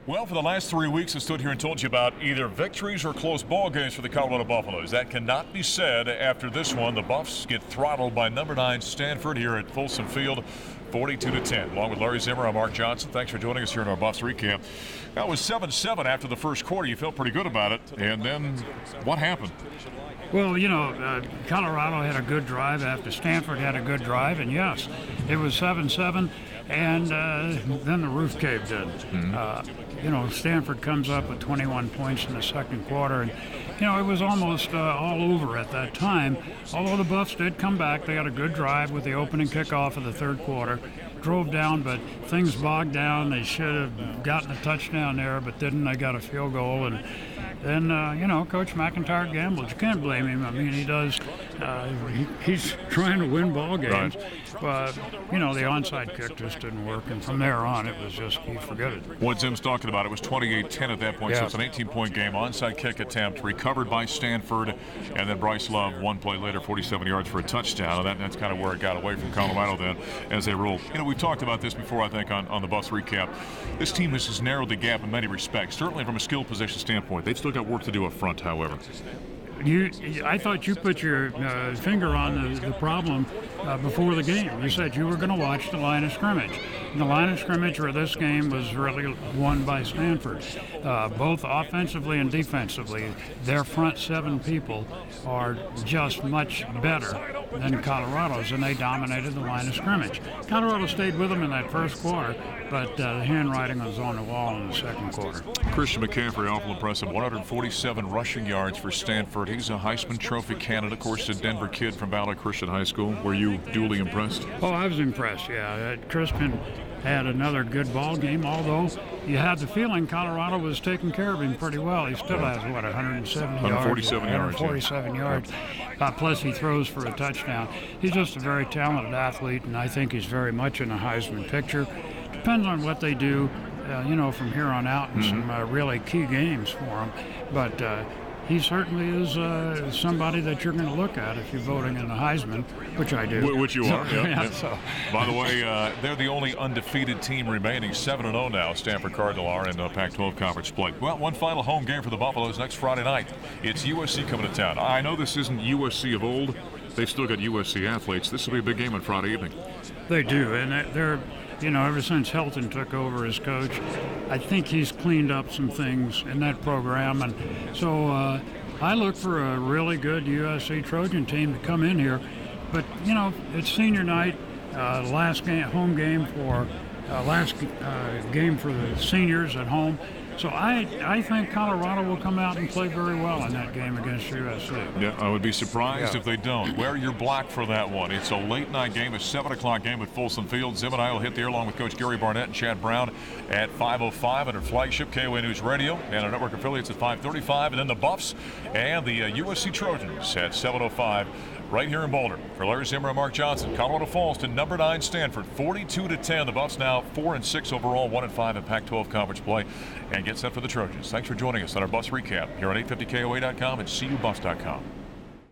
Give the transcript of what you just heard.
Well, for the last 3 weeks, I stood here and told you about either victories or close ball games for the Colorado Buffaloes. That cannot be said after this one. The Buffs get throttled by number 9 Stanford here at Folsom Field, 42-10. Along with Larry Zimmer, I'm Mark Johnson. Thanks for joining us here in our Buffs recap. That was 7-7 after the first quarter. You felt pretty good about it. And then what happened? Well, Colorado had a good drive after Stanford had a good drive, and yes, it was 7-7, and then the roof caved in. Stanford comes up with 21 points in the second quarter, and it was almost all over at that time. Although the Buffs did come back, they had a good drive with the opening kickoff of the third quarter. Drove down, but things bogged down. They should have gotten a touchdown there, but didn't. They got a field goal, and then Coach McIntyre gambled. You can't blame him. I mean, he does. He's trying to win ball games, but the onside kick just didn't work, and from there on, it was just he forget it. What Zim's talking about, it was 28-10 at that point, so it's an 18-point game. Onside kick attempt recovered by Stanford, and then Bryce Love, one play later, 47 yards for a touchdown. And that's kind of where it got away from Colorado then as they rolled. We've talked about this before, I think, on the Buffs recap. This team has narrowed the gap in many respects, certainly from a skill position standpoint. They've still got work to do up front, however. I thought you put your finger on the problem before the game. You said you were going to watch the line of scrimmage. And the line of scrimmage for this game was really won by Stanford. Both offensively and defensively, their front seven people are just much better than Colorado's, and they dominated the line of scrimmage. Colorado stayed with them in that first quarter, but the handwriting was on the wall in the second quarter. Christian McCaffrey, awful impressive. 147 rushing yards for Stanford. He's a Heisman Trophy candidate, of course, a Denver kid from Ballard Christian High School. Were you duly impressed? Oh, I was impressed, yeah. Crispin had another good ball game, although you had the feeling Colorado was taking care of him pretty well. He still has, 147 yards. Plus he throws for a touchdown. He's just a very talented athlete, and I think he's very much in a Heisman picture. Depends on what they do, from here on out in some really key games for him. But he certainly is somebody that you're going to look at if you're voting in the Heisman, which I do. Which you are, yeah. So. By the way, they're the only undefeated team remaining, 7-0 now, Stanford Cardinal are in the Pac-12 conference play. Well, one final home game for the Buffaloes next Friday night. It's USC coming to town. I know this isn't USC of old. They've still got USC athletes. This will be a big game on Friday evening. They do, and they're ever since Helton took over as coach, I think he's cleaned up some things in that program. And so I look for a really good USC Trojan team to come in here. But, it's senior night, last game, home game for last game for the seniors at home. So I think Colorado will come out and play very well in that game against USC. Yeah, I would be surprised if they don't. Wear your black for that one. It's a late night game, a 7 o'clock game at Folsom Field. Zim and I will hit the air along with Coach Gary Barnett and Chad Brown at 5:05 on our flagship KOA News Radio and our network affiliates at 5:35. And then the Buffs and the USC Trojans at 7:05. Right here in Boulder. For Larry Zimmer and Mark Johnson, Colorado falls to number 9 Stanford, 42-10. The Buffs now 4-6 overall, 1-5 in Pac-12 conference play, and get set for the Trojans. Thanks for joining us on our Buffs recap here on 850KOA.com and CUBuffs.com.